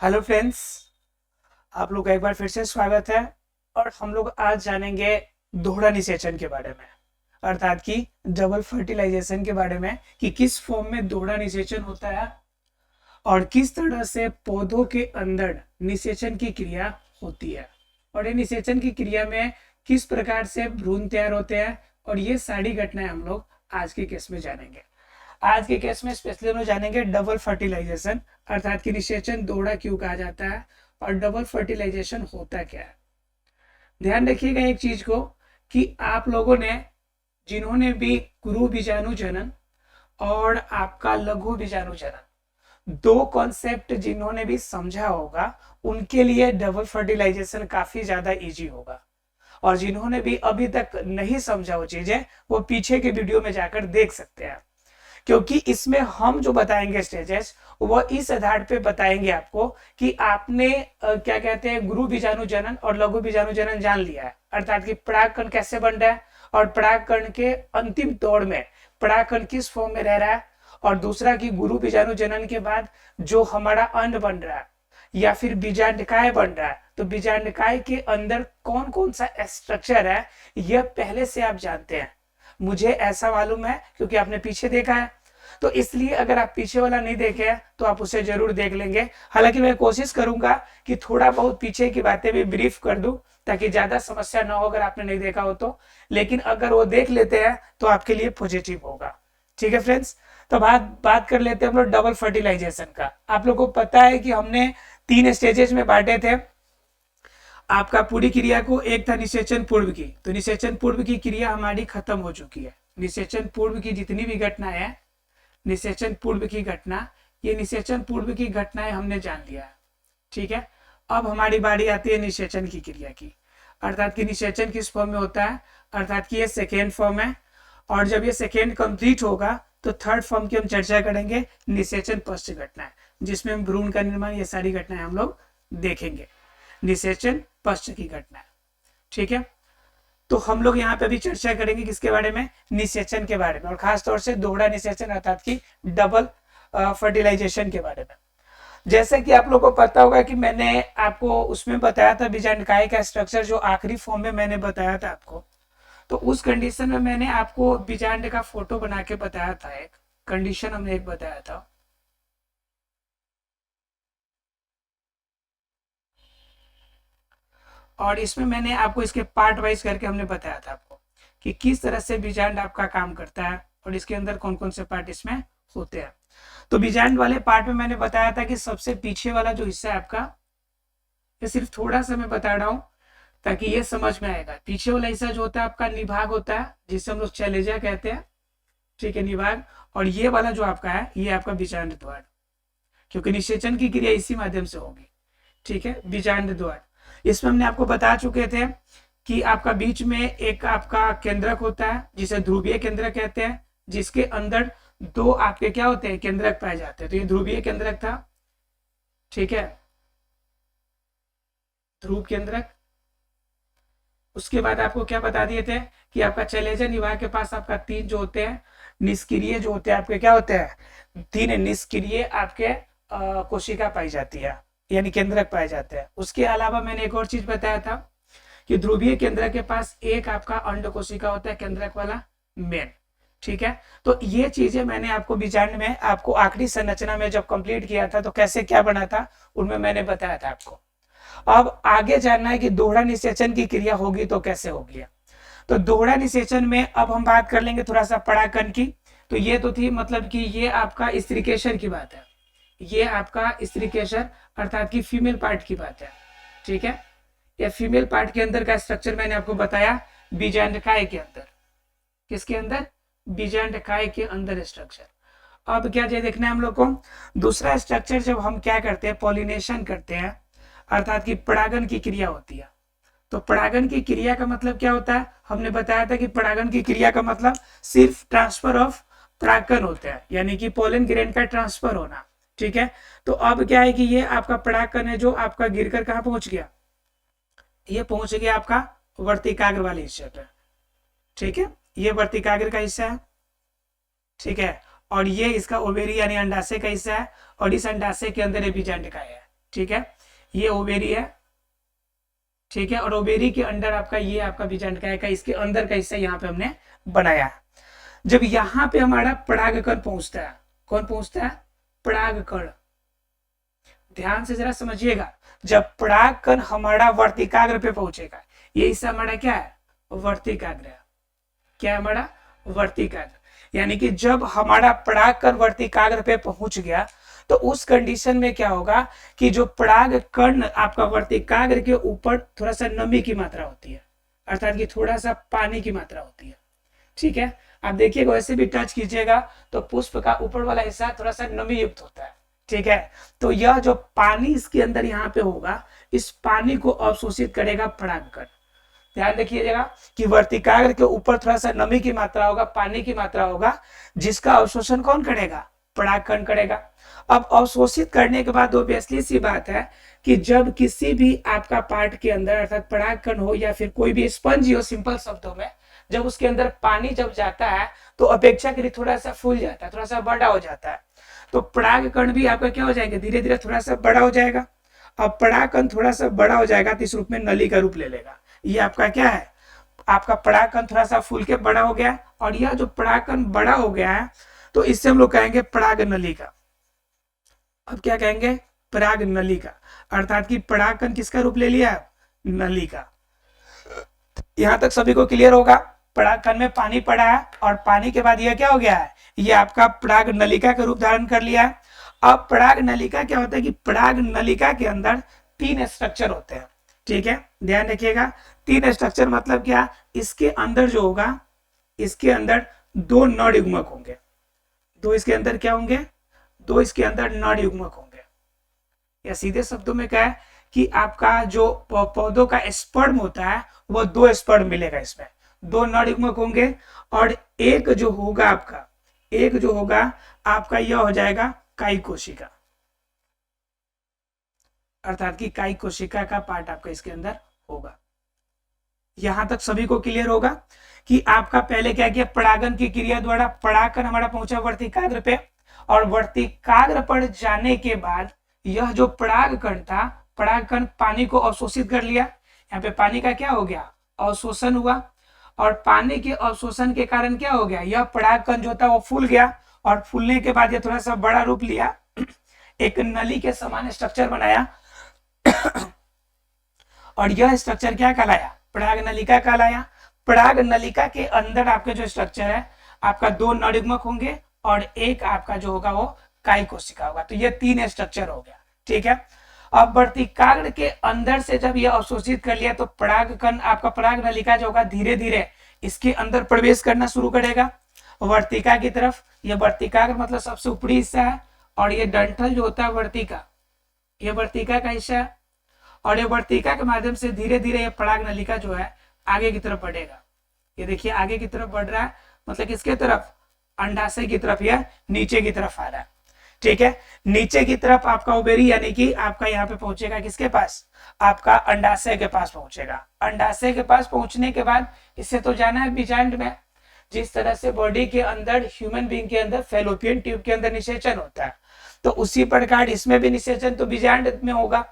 Hello friends, आप लोग का एक बार फिर से स्वागत है। और हम लोग आज जानेंगे दोहरा निषेचन के बारे में, अर्थात कि डबल फर्टिलाइजेशन के बारे में, कि किस फॉर्म में दोहरा निषेचन होता है और किस तरह से पौधों के अंदर निषेचन की क्रिया होती है और ये निषेचन की क्रिया में किस प्रकार से भ्रूण तैयार होते हैं। और ये सारी घटनाएं हम लोग आज के केस में जानेंगे। आज के केस में स्पेशली हम जानेंगे डबल फर्टिलाइजेशन, अर्थात कि निषेचन दोहरा क्यों कहा जाता है और डबल फर्टिलाइजेशन होता क्या है। ध्यान रखिएगा एक चीज को, कि आप लोगों ने जिन्होंने भी गुरु बीजाणु जनन और आपका लघु बीजाणु जनन, दो कॉन्सेप्ट जिन्होंने भी समझा होगा, उनके लिए डबल फर्टिलाइजेशन काफी ज्यादा इजी होगा। और जिन्होंने भी अभी तक नहीं समझा वो चीजें, वो पीछे के वीडियो में जाकर देख सकते हैं, क्योंकि इसमें हम जो बताएंगे स्टेजेस, वो इस आधार पे बताएंगे आपको कि आपने क्या कहते हैं, गुरु बीजाणु जनन और लघु बीजाणु जनन जान लिया है, अर्थात कि परागकण कैसे बन रहा है और परागकण के अंतिम दौर में परागकण किस फॉर्म में रह रहा है। और दूसरा कि गुरु बीजाणु जनन के बाद जो हमारा अंड बन रहा है या फिर बीजांडकाय बन रहा है, तो बीजांडकाय के अंदर कौन कौन सा स्ट्रक्चर है, यह पहले से आप जानते हैं। मुझे ऐसा मालूम है क्योंकि आपने पीछे देखा है, तो इसलिए अगर आप पीछे वाला नहीं देखे हैं तो आप उसे जरूर देख लेंगे। हालांकि मैं कोशिश करूंगा कि थोड़ा बहुत पीछे की बातें भी ब्रीफ कर दूं, ताकि ज्यादा समस्या ना हो अगर आपने नहीं देखा हो तो। लेकिन अगर वो देख लेते हैं तो आपके लिए पॉजिटिव होगा। ठीक है फ्रेंड्स, तो बात कर लेते हैं हम लोग डबल फर्टिलाइजेशन का। आप लोग को पता है कि हमने 3 स्टेजेस में बांटे थे आपका पूरी क्रिया को। एक था निषेचन पूर्व की, तो निषेचन पूर्व की क्रिया हमारी खत्म हो चुकी है। निषेचन पूर्व की जितनी भी घटनाएं हैं, निषेचन पूर्व की घटना, ये निषेचन पूर्व की घटनाएं हमने जान लिया है। ठीक है, अब हमारी बारी आती है निषेचन की क्रिया की, अर्थात कि निषेचन किस फॉर्म में होता है, अर्थात कि ये सेकेंड फॉर्म है। और जब ये सेकेंड कंप्लीट होगा तो थर्ड फॉर्म की हम चर्चा करेंगे, निषेचन पश्च घटनाएं, जिसमें हम भ्रूण का निर्माण, ये सारी घटनाएं हम लोग देखेंगे, निषेचन पश्च की घटना। ठीक है, तो हम लोग यहाँ पे अभी चर्चा करेंगे किसके बारे में, निषेचन के बारे में, और खास तौर से दोहरा निषेचन अर्थात कि डबल फर्टिलाइजेशन के बारे में। जैसे कि आप लोग को पता होगा कि मैंने आपको उसमें बताया था बीजांडकाय का स्ट्रक्चर, जो आखिरी फॉर्म में मैंने बताया था आपको। तो उस कंडीशन में मैंने आपको बीजांड का फोटो बना के बताया था, एक कंडीशन हमने एक बताया था। और इसमें मैंने आपको इसके पार्ट वाइज करके हमने बताया था आपको कि किस तरह से बीजांड आपका काम करता है और इसके अंदर कौन कौन से पार्ट इसमें होते हैं। तो बीजांड वाले पार्ट में मैंने बताया था कि सबसे पीछे वाला जो हिस्सा है आपका, ये सिर्फ थोड़ा सा मैं बता रहा हूँ ताकि ये समझ में आएगा। पीछे वाला हिस्सा जो होता है आपका निभाग होता है, जिसे हम लोग चैलेजा कहते हैं। ठीक है, निभाग। और ये वाला जो आपका है, ये आपका बीजांड द्वार, क्योंकि निषेचन की क्रिया इसी माध्यम से होगी। ठीक है, बीजांड द्वार। इसमें हमने आपको बता चुके थे कि आपका बीच में एक आपका केंद्रक होता है, जिसे ध्रुवीय केंद्रक कहते हैं, जिसके अंदर दो आपके क्या होते हैं, केंद्रक पाए जाते हैं। तो ये ध्रुवीय केंद्रक था। ठीक है, ध्रुव केंद्रक। उसके बाद आपको क्या बता दिए थे कि आपका चैलेंजर निभाग के पास आपका 3 जो होते हैं निष्क्रिय, जो होते हैं आपके क्या होते हैं, 3 निष्क्रिय आपके कोशिका पाई जाती है, यानी केंद्रक पाए जाते हैं। उसके अलावा मैंने एक और चीज बताया था कि ध्रुवीय केंद्रक के पास एक आपका अंड कोशिका होता है, केंद्रक वाला मेन। ठीक है, तो ये चीजें मैंने आपको बीजांड में आपको आखिरी संरचना में जब कंप्लीट किया था तो कैसे क्या बना था, उनमें मैंने बताया था आपको। अब आगे जानना है कि दोहरा निषेचन की क्रिया होगी तो कैसे होगी। तो दोहरा निषेचन में अब हम बात कर लेंगे थोड़ा सा परागकण की। तो ये तो थी मतलब कि ये आपका स्त्रीकेशर की बात है, ये आपका स्त्रीकेशर अर्थात की फीमेल पार्ट की बात है। ठीक है, ये फीमेल पार्ट के अंदर का स्ट्रक्चर मैंने आपको बताया, बीजांडकाय के अंदर। किसके अंदर, बीजांडकाय के अंदर स्ट्रक्चर। अब क्या देखना है हम लोग को, दूसरा स्ट्रक्चर जब हम क्या करते हैं, पॉलिनेशन करते हैं, अर्थात की परागन की क्रिया होती है। तो परागन की क्रिया का मतलब क्या होता है, हमने बताया था कि परागन की क्रिया का मतलब सिर्फ ट्रांसफर ऑफ परागकण होता है, यानी कि पोलन ग्रेन का ट्रांसफर होना। ठीक है, तो अब क्या है कि ये आपका परागकण है जो आपका गिरकर कहाँ पहुंच गया, ये पहुंच गया आपका वर्तिकाग्र वाले हिस्से पे। ठीक है, ये वर्तिकाग्र का हिस्सा है। ठीक है, और ये इसका ओवेरी यानी अंडाशय का हिस्सा है, और इस अंडाशय के अंदर ये बीजांडकाय है। ठीक है, ये ओवेरी है, ठीक है, और ओवेरी के अंदर आपका ये आपका बीजांड का इसके अंदर का हिस्सा यहाँ पे हमने बनाया है। जब यहाँ पे हमारा परागकण पहुंचता है, कौन पहुंचता है? परागकण। ध्यान से जरा समझिएगा, जब परागकण हमारा वर्तिकाग्र पे पहुंचेगा, ये हिस्सा हमारा क्या है? वर्तिकाग्र। क्या है हमारा? वर्तिकाग्र। यानी कि जब हमारा परागकण वर्तिकाग्र पे पहुंच गया तो उस कंडीशन में क्या होगा कि जो परागकण आपका वर्तिकाग्र के ऊपर थोड़ा सा नमी की मात्रा होती है, अर्थात कि थोड़ा सा पानी की मात्रा होती है, ठीक है। आप देखिएगा, वैसे भी टच कीजिएगा तो पुष्प का ऊपर वाला हिस्सा थोड़ा सा नमी युक्त होता है, ठीक है। तो यह जो पानी इसके अंदर यहाँ पे होगा, इस पानी को अवशोषित करेगा परागकण। ध्यान रखिएगा कि वर्तिकाग्र के ऊपर थोड़ा सा नमी की मात्रा होगा, पानी की मात्रा होगा, जिसका अवशोषण कौन करेगा? परागकण करेगा। अब अवशोषित करने के बाद ऑब्वियसली सी बात है कि जब किसी भी आपका पार्ट के अंदर अर्थात परागकण हो या फिर कोई भी स्पंज हो, सिंपल शब्दों में, जब उसके अंदर पानी जब जाता है तो अपेक्षाकृत थोड़ा सा फूल जाता है, थोड़ा सा बड़ा हो जाता है। तो परागकण भी आपका क्या हो जाएगा? धीरे धीरे थोड़ा सा बड़ा हो जाएगा। अब परागकण थोड़ा सा बड़ा हो जाएगा तो इस रूप में नली का रूप ले लेगा। ये आपका क्या है? आपका परागकण थोड़ा सा फूल के बड़ा हो गया, और यह जो परागकण बड़ा हो गया है तो इससे हम लोग कहेंगे पराग नली का। अब क्या कहेंगे? पराग नली का, अर्थात कि परागकण किसका रूप ले लिया? नली का। यहां तक सभी को क्लियर होगा? परागकण में पानी पड़ा है और पानी के बाद यह क्या हो गया है? ये आपका पराग नलिका का रूप धारण कर लिया है। अब पराग नलिका क्या होता है कि पराग नलिका के अंदर 3 स्ट्रक्चर होते हैं, ठीक है। ध्यान रखिएगा, 3 स्ट्रक्चर मतलब क्या? इसके अंदर जो होगा, इसके अंदर 2 नर युग्मक होंगे। 2 इसके अंदर क्या होंगे? 2 इसके अंदर नर युग्मक होंगे। या सीधे शब्दों में क्या है कि आपका जो पौधों का स्पर्म होता है वो 2 स्पर्म मिलेगा, इसमें 2 नर युग्मक होंगे, और एक जो होगा आपका यह हो जाएगा काई कोशिका, अर्थात कि काई कोशिका का पार्ट आपका इसके अंदर होगा। यहां तक सभी को क्लियर होगा कि आपका पहले क्या किया? परागन की क्रिया द्वारा परागकण हमारा पहुंचा वर्तिकाग्र पे, और वर्तिकाग्र पर जाने के बाद यह जो परागकण था, परागकण पानी को अवशोषित कर लिया। यहाँ पे पानी का क्या हो गया? अवशोषण हुआ, और पानी के अवशोषण के कारण क्या हो गया? यह परागकण जो था वो फूल गया, और फूलने के बाद यह थोड़ा सा बड़ा रूप लिया, एक नली के समान स्ट्रक्चर बनाया, और यह स्ट्रक्चर क्या कहलाया? पराग नलिका कहलाया। पराग नलिका के अंदर आपके जो स्ट्रक्चर है, आपका 2 नर युग्मक होंगे और एक आपका जो होगा वो काई कोशिका होगा। तो ये 3 स्ट्रक्चर हो गया, ठीक है। अब वर्तिकाग्र के अंदर से जब यह अवशोषित कर लिया तो परागकण आपका पराग नलिका जो होगा धीरे धीरे इसके अंदर प्रवेश करना शुरू करेगा वर्तिका की तरफ। यह वर्तिकाग्र मतलब सबसे ऊपरी हिस्सा है, और ये डंठल जो होता है वर्तिका, ये वर्तिका का हिस्सा है, और ये वर्तिका के माध्यम से धीरे धीरे ये पराग नलिका जो है आगे की तरफ बढ़ेगा। ये देखिए आगे की तरफ बढ़ रहा है, मतलब किसके तरफ? अंडाशय की तरफ, या नीचे की तरफ आ रहा है, ठीक है। नीचे की तरफ आपका ओवेरी यानी कि आपका यहाँ पे पहुंचेगा किसके पास? आपका अंडाशय के पास पहुंचेगा। अंडाशय के पास पहुंचने के बाद इससे तो जाना है बीजांड में। जिस तरह से बॉडी के अंदर, ह्यूमन बीइंग के अंदर फैलोपियन ट्यूब के अंदर निषेचन होता है, तो उसी प्रकार इसमें भी निषेचन तो बीजांड में होगा।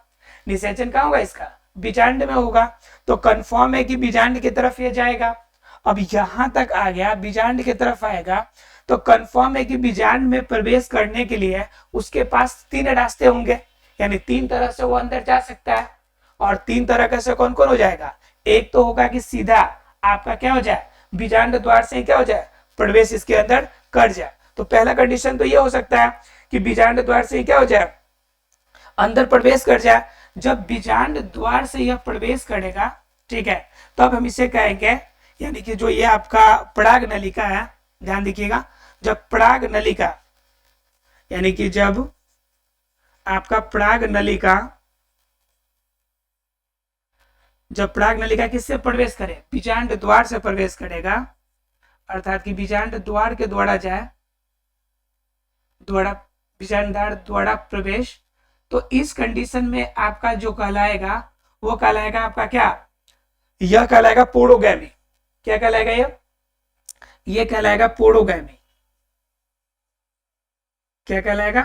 निषेचन कहाँ होगा? इसका बीजांड में होगा। तो कंफर्म है कि बीजांड की तरफ ये जाएगा। अब यहां तक आ गया, बीजांड की तरफ आएगा, तो कंफर्म है कि बीजांड में प्रवेश करने के लिए उसके पास 3 रास्ते होंगे, यानी 3 तरह से वो अंदर जा सकता है। और 3 तरह का से कौन कौन हो जाएगा? एक तो होगा कि सीधा आपका क्या हो जाए? बीजांड द्वार से क्या हो जाए? प्रवेश इसके अंदर कर जाए। तो पहला कंडीशन तो ये हो सकता है कि बीजांड द्वार से क्या हो जाए? अंदर प्रवेश कर जाए। जब बीजांड द्वार से यह प्रवेश करेगा, ठीक है, तब हम इसे कहेंगे, यानी कि जो ये आपका पराग नलिका है, ध्यान देखिएगा, जब पराग नलिका यानी कि जब आपका पराग नलिका, जब पराग नलिका किससे प्रवेश करे? बीजांड द्वार से प्रवेश करेगा, अर्थात कि बीजांड द्वार के द्वारा जाए, बीजांड द्वारा प्रवेश, तो इस कंडीशन में आपका जो कहलाएगा वो कहलाएगा आपका क्या? यह कहलाएगा पोडोगैमी। क्या कहलाएगा? ये कहलाएगा पोडोगैमी। क्या कहलाएगा?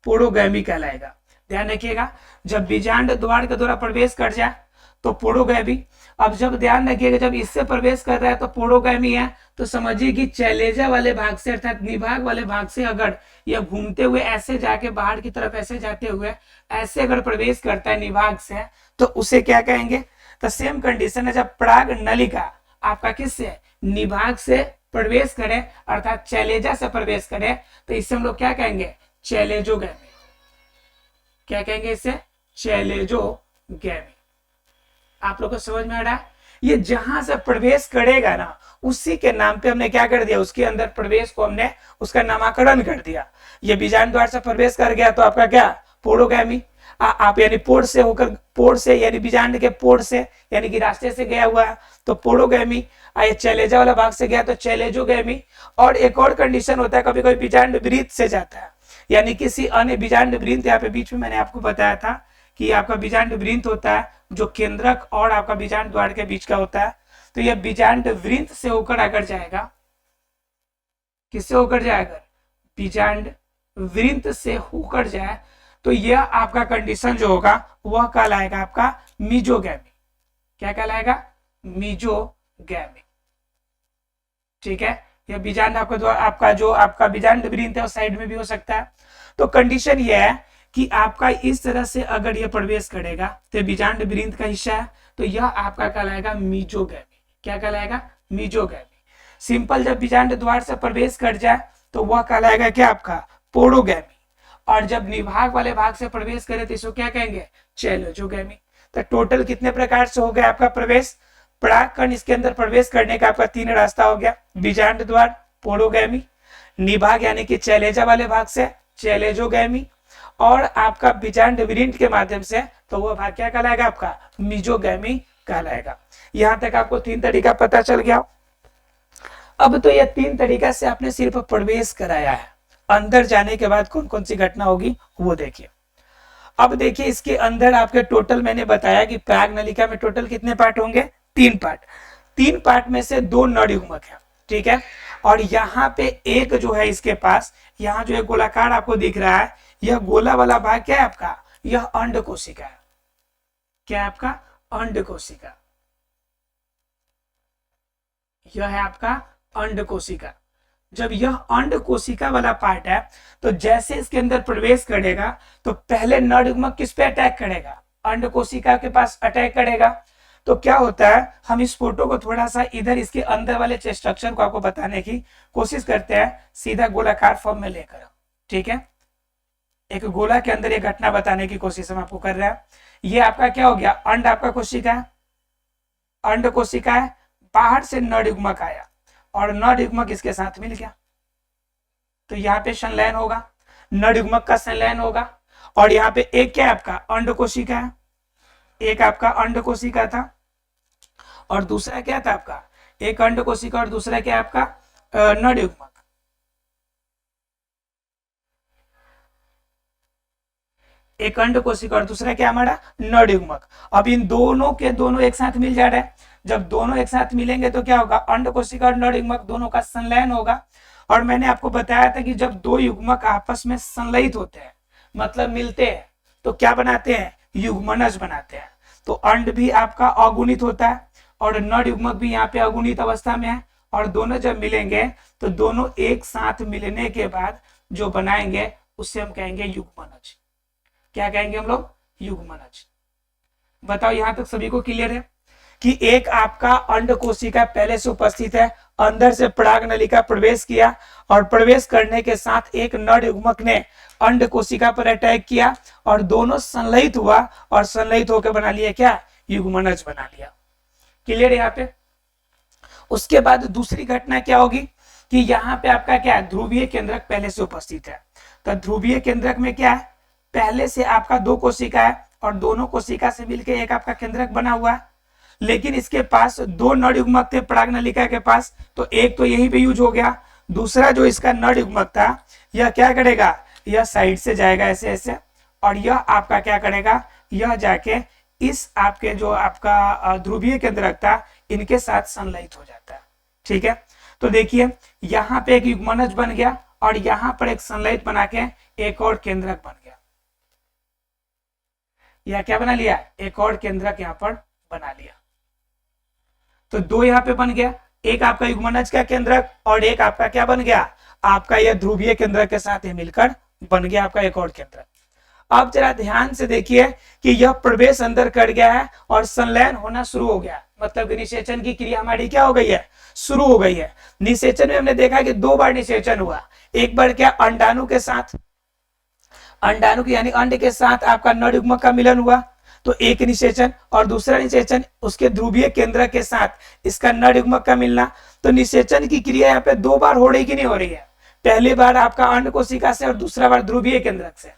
पोडोगैमी कहलाएगा। ध्यान रखिएगा, जब बीजांड द्वार के द्वारा प्रवेश कर जाए तो पोड़ोगैमी। अब जब ध्यान रखिएगा जब इससे प्रवेश कर रहा है तो पोड़ोगैमी है, तो समझिए कि चैलेजा वाले भाग से अर्थात निभाग वाले भाग से अगर यह घूमते हुए ऐसे जाके बाहर की तरफ ऐसे जाते हुए ऐसे अगर प्रवेश करता है निभाग से, तो उसे क्या कहेंगे। तो सेम कंडीशन है, जब पराग नलिका आपका किससे निभाग से प्रवेश करे अर्थात चैलेजा से प्रवेश करे, तो इससे हम लोग क्या कहेंगे, चैलेजोगैमी। क्या कहेंगे इसे, चैलेजोगैमी। आप लोग को समझ में आ रहा है, ये जहां से प्रवेश करेगा ना उसी के नाम पे हमने क्या कर दिया, उसके अंदर प्रवेश को हमने उसका नामकरण कर दिया। ये बीजांड द्वार से प्रवेश कर गया तो आपका क्या, पोड़ोगैमी। आप यानी पोड़ से होकर, पोड़ से यानी बीजांड के पोड़ से यानी कि रास्ते से गया हुआ है तो पोड़ोगैमी। ये चैलेजा वाला भाग से गया तो चैलेजोगैमी। और एक और कंडीशन होता है, कभी कभी बीजांड वृत्त से जाता है यानी किसी अन्य बीजांड वृत्त, यहाँ पे बीच में मैंने आपको बताया था कि आपका बीजांड वृत्त होता है जो केंद्रक और आपका बीजांड द्वार के बीच का होता है। तो यह बीजांड वृत्त से होकर अगर जाएगा, किससे होकर जाएगा, बीजांड वृत्त से होकर जाए तो यह आपका कंडीशन जो होगा वह कहलाएगा आपका मीजोगैमी। क्या कहलाएगा, मीजोगैमी। ठीक है, यह बीजांड आपका द्वार, आपका जो आपका बीजांड वृत्त है उस साइड में भी हो सकता है। तो कंडीशन यह है कि आपका इस तरह से अगर यह प्रवेश करेगा तो बीजांड वृत्त का हिस्सा है, तो यह आपका कहलाएगा मीजोगैमी। क्या कहलाएगा, मीजोगैमी। सिंपल जब बीजांड द्वार से प्रवेश कर जाए तो वह कहलाएगा क्या, आपका पोड़ोगैमी। और जब निभाग वाले भाग से प्रवेश करे तो इसको क्या कहेंगे, चैलेजोगैमी। तो टोटल कितने प्रकार से हो गया आपका प्रवेश, पराग कण इसके अंदर प्रवेश करने का आपका 3 रास्ता हो गया, बीजांड द्वार, पोड़ोगैमी, निभाग यानी कि चैलेजा वाले भाग से चैलेजोगैमी, और आपका बीजांड वृत्त के माध्यम से तो वह भाग क्या कहलाएगा, आपका मीजोगैमी कहलाएगा। यहां तक आपको 3 तरीका पता चल गया। अब तो यह 3 तरीका से आपने सिर्फ प्रवेश कराया है, अंदर जाने के बाद कौन कौन सी घटना होगी वो देखिए। अब देखिए इसके अंदर आपके टोटल मैंने बताया कि पराग नलिका में टोटल कितने पार्ट होंगे, 3 पार्ट। 3 पार्ट में से 2 नरयुग्मक है, ठीक है। और यहाँ पे एक जो है इसके पास, यहाँ जो एक गोलाकार आपको दिख रहा है, यह गोला वाला भाग क्या है आपका, यह अंड कोशिका है। क्या है आपका, अंड कोशिका। यह है आपका अंड कोशिका। जब यह अंड कोशिका वाला पार्ट है तो जैसे इसके अंदर प्रवेश करेगा तो पहले नरयुग्मक किस पे अटैक करेगा, अंड कोशिका के पास अटैक करेगा। तो क्या होता है, हम इस फोटो को थोड़ा सा इधर इसके अंदर वाले स्ट्रक्चर को आपको बताने की कोशिश करते हैं, सीधा गोलाकार फॉर्म में लेकर। ठीक है, एक गोला के अंदर एक घटना बताने की कोशिश हम आपको कर रहे हैं। ये आपका क्या हो गया, अंड आपका कोशिका है, अंड कोशिका है, बाहर से नरयुग्मक आया और नरयुग्मक इसके साथ मिल गया, तो यहाँ पे संलयन होगा, नरयुग्मक का संलयन होगा। और यहाँ पे एक क्या है आपका अंड कोशिका है, एक आपका अंड कोशिका था और दूसरा क्या था आपका, एक अंड कोशिका और दूसरा क्या आपका नरयुग्मक। एक अंड कोशिका और दूसरा क्या हमारा नरयुग्मक। अब इन दोनों के दोनों एक साथ मिल जा रहे हैं, जब दोनों एक साथ मिलेंगे तो क्या होगा, अंड कोशिका और नरयुग्मक दोनों का संलयन होगा। और मैंने आपको बताया था कि जब 2 युग्मक आपस में संलयित होते हैं मतलब मिलते हैं तो क्या बनाते हैं, युग्मनज बनाते हैं। तो अंड भी आपका अगुणित होता है और नरयुग्मक भी यहाँ पे अगुणित अवस्था में है, और दोनों जब मिलेंगे तो दोनों एक साथ मिलने के बाद जो बनाएंगे उससे हम कहेंगे युग्मनज। क्या कहेंगे हम लोग, युग्मनज। बताओ यहां तक सभी को क्लियर है कि एक आपका अंड कोशिका पहले से उपस्थित है, अंदर से पराग नलिका प्रवेश किया और प्रवेश करने के साथ एक नरयुग्मक ने अंड कोशिका पर अटैक किया और दोनों संलयित हुआ और संलयित होकर बना लिया क्या, युग्मनज बना लिया। क्लियर है यहाँ पे। उसके बाद दूसरी घटना क्या होगी कि यहाँ पे आपका क्या है, ध्रुवीय केंद्रक पहले से उपस्थित है। तो ध्रुवीय केंद्रक में क्या है, पहले से आपका 2 कोशिका है और दोनों कोशिका से मिलकर एक आपका केंद्रक बना हुआ है, लेकिन इसके पास 2 नरयुग्मक थे पराग नलिका के पास, तो एक तो यहीं पे यूज हो गया, दूसरा जो इसका नरयुग्मक था यह क्या करेगा, यह साइड से जाएगा ऐसे ऐसे, और यह आपका क्या करेगा, यह जाके इस आपके जो आपका ध्रुवीय केंद्रक था इनके साथ संलयित हो जाता है। ठीक है, तो देखिए यहाँ पे एक युग्मनज बन गया और यहाँ पर एक संलयित बना के एक और केंद्रक बन गया। या क्या बना लिया, एक और केंद्रक यहाँ पर बना लिया। तो दो यहाँ पे बन गया, एक आपका युग्मनज का केंद्रक और एक आपका क्या बन गया, आपका यह ध्रुवीय केंद्रक के साथ ये मिलकर बन गया आपका एक और केंद्रक। अब जरा ध्यान से देखिए कि यह प्रवेश अंदर कर गया है और संलयन होना शुरू हो गया, मतलब कि निषेचन की क्रिया हमारी क्या हो गई है, शुरू हो गई है। निषेचन में हमने देखा कि दो बार निषेचन हुआ, एक बार क्या अंडाणु के साथ, अंडाणु यानी अंड के साथ आपका नर युग्मक का मिलन हुआ तो एक निषेचन, और दूसरा निषेचन उसके ध्रुवीय केंद्र के साथ इसका नर युग्मक का मिलना। तो निषेचन की क्रिया यहाँ पे दो बार हो रही कि नहीं हो रही है, पहली बार आपका अंड कोशिका से और दूसरा बार ध्रुवीय केंद्रक से।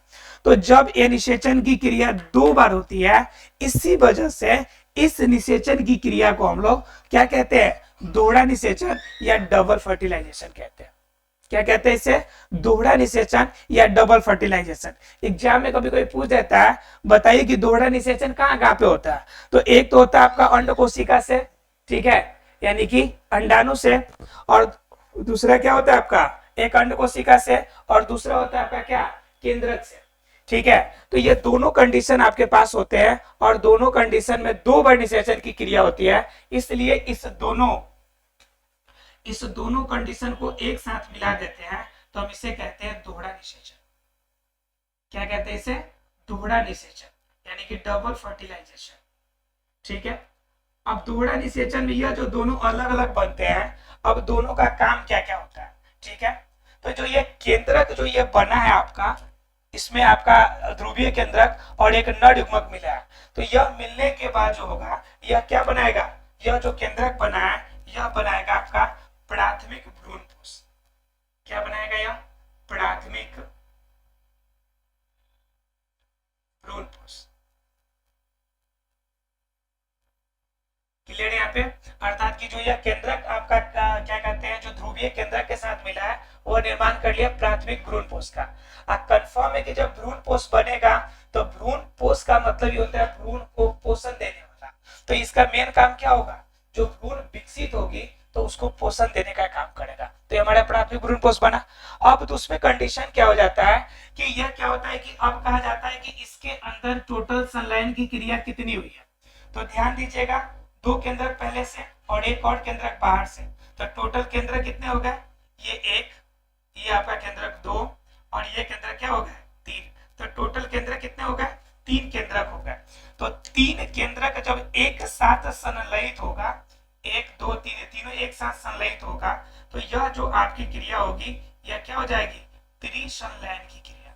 तो जब ये निषेचन की क्रिया दो बार होती है, इसी वजह से इस निषेचन की क्रिया को हम लोग क्या कहते हैं, दोहरा निषेचन या डबल फर्टिलाइजेशन कहते हैं। क्या कहते हैं इसे, दोहरा निषेचन या डबल फर्टिलाइजेशन। एग्जाम में कभी कोई पूछ देता है बताइए कि दोहरा निषेचन कहाँ कहाँ पे होता है, तो एक तो होता है आपका अंड कोशिका से, ठीक है, यानी कि अंडाणु से, और दूसरा क्या होता है आपका, एक अंड कोशिका से और दूसरा होता है आपका क्या, केंद्रक से, ठीक है। तो ये दोनों कंडीशन आपके पास होते हैं और दोनों कंडीशन में दो बार निषेचन की क्रिया होती है, इसलिए इस दोनों कंडीशन को एक साथ मिला देते हैं तो हम इसे कहते हैं दोहरा निषेचन। क्या कहते हैं इसे, दोहरा निषेचन, यानी कि डबल फर्टिलाइजेशन, ठीक है। अब दोहरा निषेचन में यह जो दोनों अलग अलग बनते हैं, अब दोनों का काम क्या क्या होता है, ठीक है। तो जो ये केंद्रक जो ये बना है आपका, इसमें आपका ध्रुवीय केंद्रक और एक नर युग्मक मिला है, तो यह मिलने के बाद जो होगा यह क्या बनाएगा, यह जो केंद्रक बना है यह बनाएगा आपका प्राथमिक भ्रूणपोष। क्या बनाएगा यह, प्राथमिक भ्रूणपोष। क्लियर है यहाँ पे, अर्थात कि जो यह केंद्रक आपका क्या कहते हैं, जो ध्रुवीय केंद्रक के साथ मिला है वो निर्माण कर लिया प्राथमिक भ्रूणपोष का। कंफर्म है कि जब भ्रूणपोष बनेगा तो भ्रूणपोष का मतलब ये होता है भ्रूण को पोषण देने वाला। तो इसका मेन काम क्या होगा, जो भ्रूण विकसित होगी तो उसको पोषण देने का काम करेगा। तो हमारा प्राथमिक भ्रूणपोष बना। अब तो उसमें कंडीशन क्या हो जाता है कि यह क्या होता है कि अब कहा जाता है कि इसके अंदर टोटल संलयन की क्रिया कितनी हुई है। तो ध्यान दीजिएगा, दो केंद्रक पहले से और एक और केंद्रक बाहर से, तो टोटल केंद्रक कितने हो गए, ये एक, ये आपका केंद्रक दो और ये केंद्रक क्या हो गए, तीन। तो टोटल केंद्रक कितने हो गए, तीन केंद्रक हो गए। तो तीन केंद्रक जब एक साथ संलयित होगा, एक दो तीन, तीनों एक साथ संलयित होगा, तो यह जो आपकी क्रिया होगी यह क्या हो जाएगी, त्रिसंलयन की क्रिया।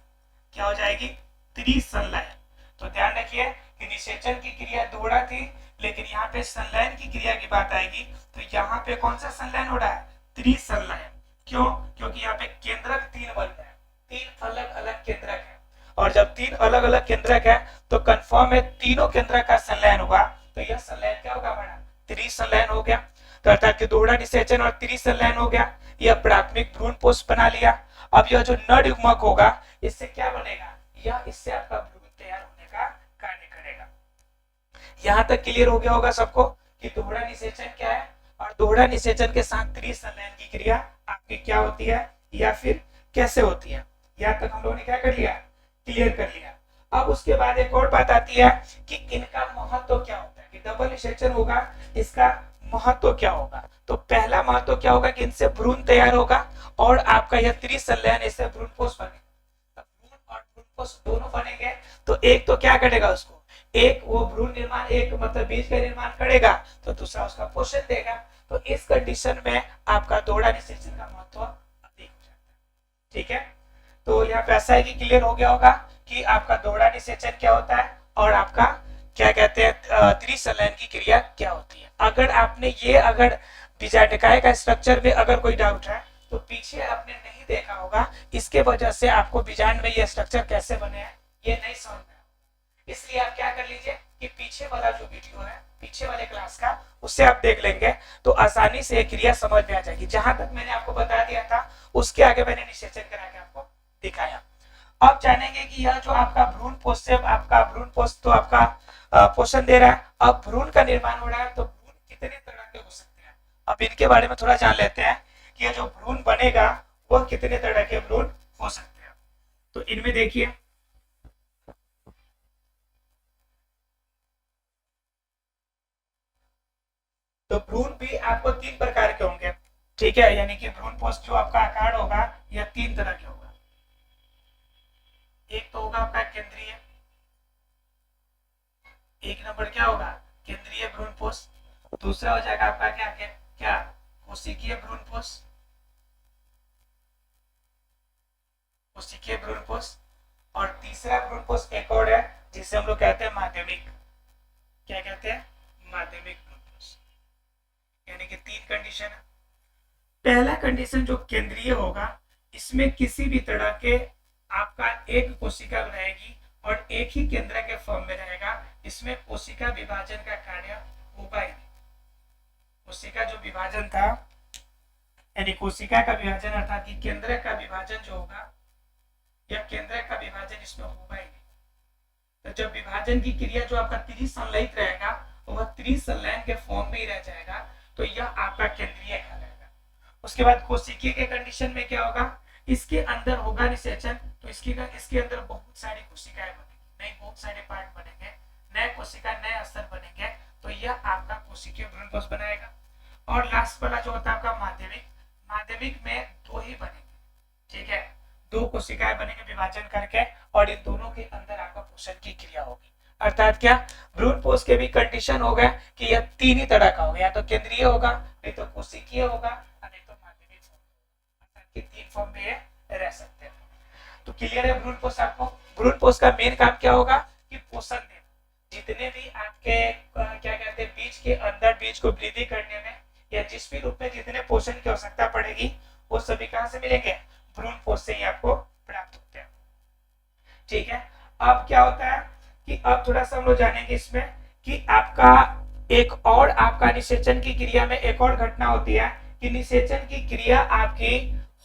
क्या हो जाएगी, त्रिसंलयन। तो ध्यान रखिए कि निषेचन की क्रिया दोहरा थी, लेकिन यहाँ पे संलयन की क्रिया की बात आएगी तो यहाँ पे कौन सा संलयन हो रहा है, त्रिसंलयन। क्यों, क्योंकि यहाँ पे केंद्रक तीन बन रहे हैं, तीन अलग अलग केंद्रक है, और जब तीन अलग अलग केंद्रक है तो कंफर्म है तीनों केंद्रक का संलयन हुआ, तो यह संलयन क्या होगा हमारा, त्रिसंलयन हो गया। तो अर्थात दोहरा निषेचन और त्रिसंलयन हो गया, यह प्राथमिक भ्रूणपोष बना लिया। अब यह जो नर युग्मक होगा इससे क्या बनेगा, यह इससे आपका भ्रूण तैयार होने का कार्य करेगा। यहां तक क्लियर हो गया होगा सबको कि दोहरा निषेचन क्या है और दोहरा निषेचन के साथ त्रिसंलयन की क्रिया आपकी क्या होती है या फिर कैसे होती है। यहाँ तक हम लोगों ने क्या कर लिया, क्लियर कर लिया। अब उसके बाद एक और बात आती है कि इनका महत्व क्या होता है, कि डबल निषेचन होगा इसका महत्व क्या होगा। तो पहला महत्व क्या होगा कि इनसे भ्रूण तैयार होगा और आपका यह त्रिसंलयन इससे भ्रूणपोष बनेगा। भ्रूण और भ्रूणपोष दोनों बनेंगे तो एक तो क्या करेगा उसको, एक वो भ्रूण निर्माण, एक मतलब बीज का निर्माण करेगा तो दूसरा उसका पोषण देगा। तो इस कंडीशन में आपका दोहरा निषेचन का महत्व अधिक हो जाता है, ठीक है। तो यहाँ पे ऐसा है कि क्लियर हो गया होगा कि आपका दोहरा निषेचन क्या होता है और आपका क्या कहते हैं त्रिसंलयन की क्रिया क्या होती है। अगर आपने ये अगर बीजांडकाय का स्ट्रक्चर में अगर कोई डाउट है तो पीछे आपने नहीं देखा होगा, इसके वजह से आपको बीजांड में ये स्ट्रक्चर कैसे बने हैं ये नहीं समझ में। इसलिए आप क्या कर लीजिए कि पीछे वाला जो वीडियो है पीछे वाले क्लास का, उससे आप देख लेंगे तो आसानी से क्रिया समझ में आ जाएगी। जहां तक मैंने आपको बता दिया था उसके आगे मैंने निषेचन करा के आपको दिखाया। अब जानेंगे कि यह जो आपका भ्रूणपोष से आपका भ्रूणपोष तो आपका पोषण दे रहा है, अब भ्रूण का निर्माण हो रहा है, तो भ्रूण कितने तरह के हो सकते हैं। अब इनके बारे में थोड़ा जान लेते हैं कि यह जो भ्रूण बनेगा वह कितने तरह के भ्रूण हो सकते हैं। तो इनमें देखिए तो भ्रूण भी आपको 3 प्रकार के होंगे, ठीक है, यानी कि भ्रूण पोष जो आपका आकार होगा यह 3 तरह के होगा। एक तो होगा आपका केंद्रीय, एक नंबर क्या होगा केंद्रीय भ्रूण पोष, दूसरा हो जाएगा आपका क्या क्या, क्या कोशिकीय भ्रूण पोष, कोशिकीय भ्रूण पोष, और तीसरा भ्रूण पोष एक और है जिसे हम लोग कहते हैं माध्यमिक, क्या कहते हैं माध्यमिक भ्रूण पोष, यानी कि 3 कंडीशन है। पहला कंडीशन जो केंद्रीय होगा, इसमें किसी भी तरह के आपका एक कोशिका रहेगी और एक ही केंद्र के फॉर्म में रहेगा, इसमें कोशिका विभाजन का कार्य होगा ही नहीं। कोशिका जो विभाजन था, यानी कोशिका का विभाजन अर्थात कि केंद्र का विभाजन जो होगा, यह केंद्र का विभाजन इसमें होगा ही नहीं। तो जब विभाजन की क्रिया जो आपका त्रिसंलयित रहेगा, वह त्रिसंलयन के फॉर्म में ही रह जाएगा, तो यह आपका केंद्रीय कहलाएगा। उसके बाद कोशिकीय के कंडीशन में क्या होगा, इसके अंदर होगा निषेचन, तो इसके अंदर बहुत सारी कोशिकाएं बनेंगी, नए बहुत सारे पार्ट बनेंगे, नए कोशिका नए स्तर बनेंगे, तो यह आपका कोशिकीय भ्रूण कोष बनाएगा। और लास्ट वाला जो होता है आपका माध्यमिक, माध्यमिक में 2 ही बनेंगे, ठीक है, 2 कोशिकाएं बनेंगे विभाजन करके, और इन दोनों के अंदर आपका पोषण की क्रिया होगी। अर्थात क्या भ्रूण पोष के भी कंडीशन हो गया कि यह 3 ही तरह का होगा, या तो केंद्रीय होगा, नहीं तो कोशिकीय होगा, नहीं तो माध्यमिक होगा, अर्थात कि 3 फॉर्म में रह सकते हैं। तो क्लियर है भ्रूण पोष आपको। भ्रूण पोष का मेन काम क्या होगा कि पोषण देना, जितने भी आपके क्या कहते हैं बीज के अंदर बीज को वृद्धि करने में या जिस भी रूप में जितने पोषण की आवश्यकता पड़ेगी, वो सभी कहां से मिलेंगे, भ्रूण पोष से ही आपको प्राप्त होते हैं, ठीक है। अब क्या होता है कि अब थोड़ा सा हम लोग जानेंगे इसमें कि आपका एक और आपका निषेचन की क्रिया में एक और घटना होती है कि निषेचन की क्रिया आपकी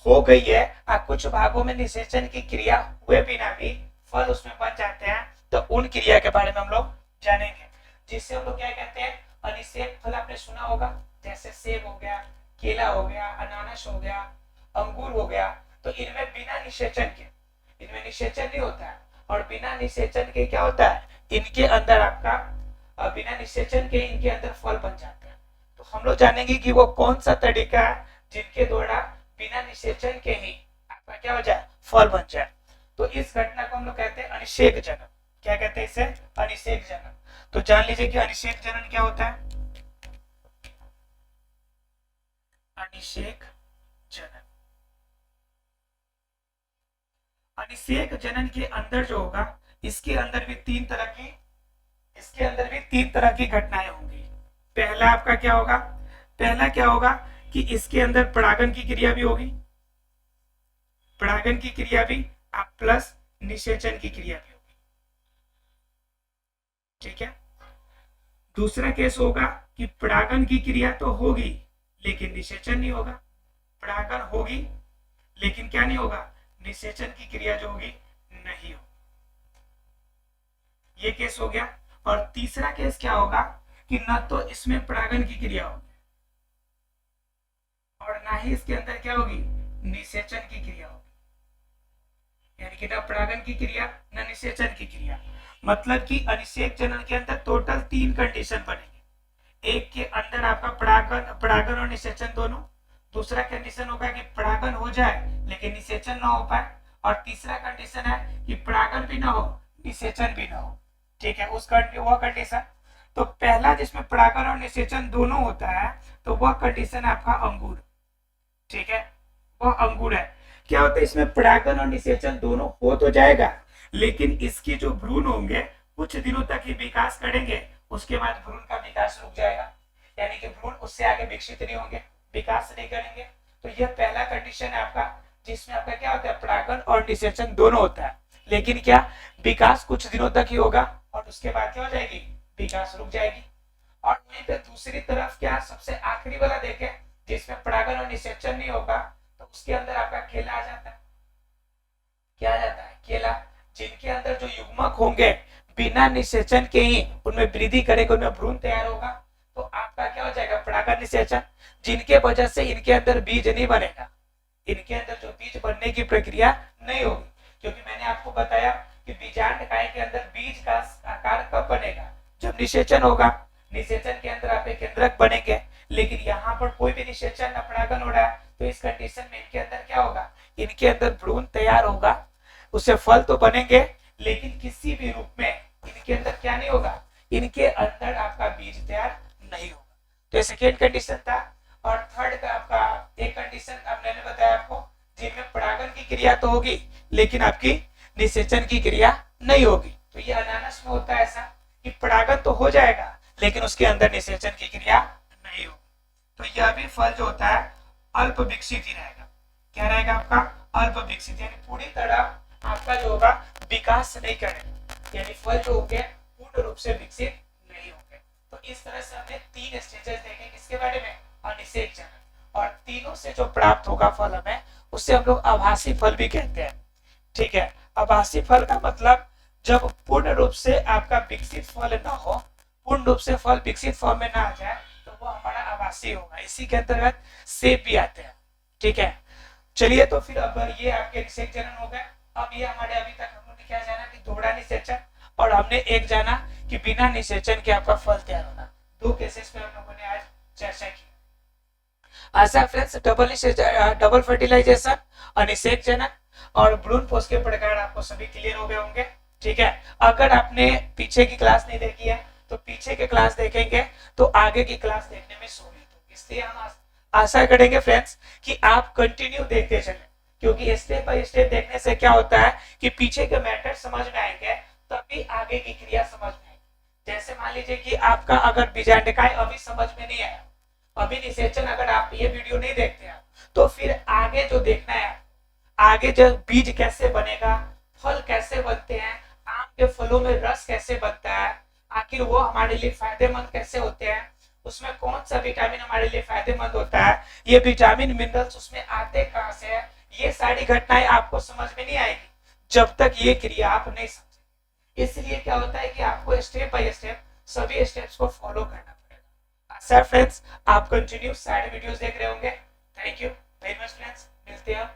हो गई है, कुछ भागों में निषेचन की क्रिया हुए बिना भी फल उसमें बन जाते हैं, तो उन क्रिया के बारे में हम लोग जानेंगे, जिससे हम लोग क्या कहते हैं अनिषेक फल। आपने सुना होगा, जैसे सेब हो गया, केला हो गया, अनानास हो गया, अंगूर हो गया, तो इनमें बिना निषेचन के, इनमें निषेचन नहीं होता है, और बिना निषेचन के क्या होता है, इनके अंदर आपका बिना निषेचन के इनके अंदर फल बन जाते हैं। तो हम लोग जानेंगे कि वो कौन सा तरीका है जिनके द्वारा बिना निषेचन के ही आपका क्या हो जाए, फल बन जाए। तो इस घटना को हम लोग कहते हैं अनिषेक जनन। क्या कहते हैं इसे, अनिषेक जनन। तो जान लीजिए कि अनिषेक जनन क्या होता है। अनिषेक जनन, अनिषेक जनन के अंदर जो होगा, इसके अंदर भी 3 तरह की, इसके अंदर भी 3 तरह की घटनाएं होंगी। पहला आपका क्या होगा, पहला क्या होगा कि इसके अंदर परागन की क्रिया भी होगी, परागन की क्रिया भी आप प्लस निषेचन की क्रिया भी होगी, ठीक है। दूसरा केस होगा कि परागन की क्रिया तो होगी लेकिन निषेचन नहीं होगा, परागन होगी लेकिन क्या नहीं होगा, निषेचन की क्रिया जो होगी नहीं होगी, ये केस हो गया। और तीसरा केस क्या होगा कि न तो इसमें परागन की क्रिया होगी और ना ही इसके अंदर क्या होगी, निषेचन की क्रिया होगी, यानी कि न परागन की क्रिया न निषेचन की क्रिया। मतलब कि अनिषेक जनन के अंदर टोटल 3 कंडीशन बनेंगे। एक के अंदर आपका परागन और निषेचन दोनों, दूसरा कंडीशन होगा कि परागन हो जाए लेकिन निषेचन ना हो पाए, और तीसरा कंडीशन है कि परागन भी ना हो निषेचन भी ना हो, ठीक है, वह कंडीशन। तो पहला जिसमें परागन और निषेचन दोनों होता है, तो वह कंडीशन है आपका अंगूर, ठीक है, वह अंगूर है। क्या होता है, इसमें परागन और निषेचन दोनों हो तो जाएगा, लेकिन इसकी जो भ्रूण होंगे कुछ दिनों तक ही विकास करेंगे, उसके बाद भ्रूण का विकास रुक जाएगा, यानी कि भ्रूण उससे आगे विकसित नहीं होंगे, विकास नहीं करेंगे। तो यह पहला कंडीशन है आपका, जिसमें आपका क्या होता है, परागन और निषेचन दोनों होता है, लेकिन क्या विकास कुछ दिनों तक ही होगा और उसके बाद क्या हो जाएगी, विकास रुक जाएगी। और वहीं पे दूसरी तरफ क्या सबसे आखिरी वाला देखें, जिसमें परागन और निषेचन नहीं होगा, तो उसके अंदर आपका केला आ जाता है। क्या आ जाता है, केला, जिनके अंदर जो युग्मक होंगे बिना निषेचन के ही उनमें वृद्धि करेंगे, उनमें भ्रूण तैयार होगा, तो आपका क्या हो जाएगा, परागन निषेचन, जिनके वजह से इनके अंदर बीज नहीं बनेगा, इनके अंदर जो बीज बनने की प्रक्रिया नहीं होगी, क्योंकि मैंने आपको बताया कि बीजांड काय के अंदर बीज का आकार कब बनेगा, जब निषेचन होगा। निषेचन के अंदर आपके केंद्रक बनेंगे, लेकिन यहाँ पर कोई भी निषेचन न परागण हो रहा है, तो इस कंडीशन में इनके अंदर क्या होगा, इनके अंदर भ्रूण तैयार होगा, उससे फल तो बनेंगे लेकिन किसी भी रूप में इनके अंदर क्या नहीं होगा, इनके अंदर आपका बीज तैयार नहीं होगा। तो ये सेकेंड कंडीशन था। और थर्ड का आपका एक कंडीशन अब मैंने बताया आपको, जिनमें परागण की क्रिया तो होगी लेकिन आपकी निषेचन की क्रिया नहीं होगी। तो ये अनानास में होता है ऐसा कि परागण तो हो जाएगा लेकिन उसके अंदर निषेचन की क्रिया नहीं होगी। तो यह भी फल जो होता है अल्प विकसित ही रहेगा। क्या रहेगा आपका, अल्प विकसित, यानी पूरी तरह आपका जो होगा विकास नहीं करेगा, यानी फल जो होंगे पूर्ण रूप से विकसित नहीं होंगे। तो इस तरह से हमने 3 स्टेजेस देखे किसके बारे में, अनिषेक जनन, और तीनों से जो प्राप्त होगा फल हमें उससे हम लोग आभासी फल भी कहते हैं। ठीक है, आभासी फल का मतलब जब पूर्ण रूप से आपका विकसित फल ना हो, पूर्ण रूप से फल विकसित फॉर्म में ना आ जाए, तो वो हमारा आभासी होगा। इसी के अंतर्गत सेब भी आते हैं। ठीक है, चलिए तो फिर अब ये आपके निषेक जनन हो गए। अब ये हमारे अभी तक हम लोग ने क्या जाना कि दोहरा निषेचन, और हमने एक जाना कि बिना निषेचन के आपका फल तैयार होना। 2 केसेस पे हम लोगों ने आज चर्चा की। आशा फ्रेंड्स, डबल फर्टिलाइजेशन, अनिषेक जनन और भ्रूण पोष के प्रकार आपको सभी क्लियर हो गए होंगे। ठीक है, अगर आपने पीछे की क्लास नहीं देखी है तो पीछे के क्लास देखेंगे तो आगे की क्लास देखने में सहूलियत होगी। इसलिए हम आशा करेंगे फ्रेंड्स कि आप कंटिन्यू देखते चलें, क्योंकि स्टेप बाय स्टेप देखने से क्या होता है कि पीछे के मैटर समझ में आएंगे तभी आगे की क्रिया समझ में आएगी। जैसे मान लीजिए कि आपका अगर बीजांडकाय अभी समझ में नहीं आया, अभी निषेचन अगर आप ये वीडियो नहीं देखते हैं, तो फिर आगे जो देखना है, आगे जो बीज कैसे बनेगा, फल कैसे बनते हैं, आम के फलों में रस कैसे बनता है, आखिर वो हमारे लिए फायदेमंद कैसे होते हैं, उसमें कौन सा विटामिन हमारे लिए फायदेमंद होता है, ये विटामिन मिनरल्स उसमें आते कहां से है, ये सारी घटनाएं आपको समझ में नहीं आएगी जब तक ये क्रिया आप नहीं समझेंगे। इसलिए क्या होता है कि आपको स्टेप बाय स्टेप सभी स्टेप्स को फॉलो करना पड़ेगा। अच्छा फ्रेंड्स, आप कंटिन्यू सारे वीडियोस देख रहे होंगे। Thank you very much friends, मिलते हैं।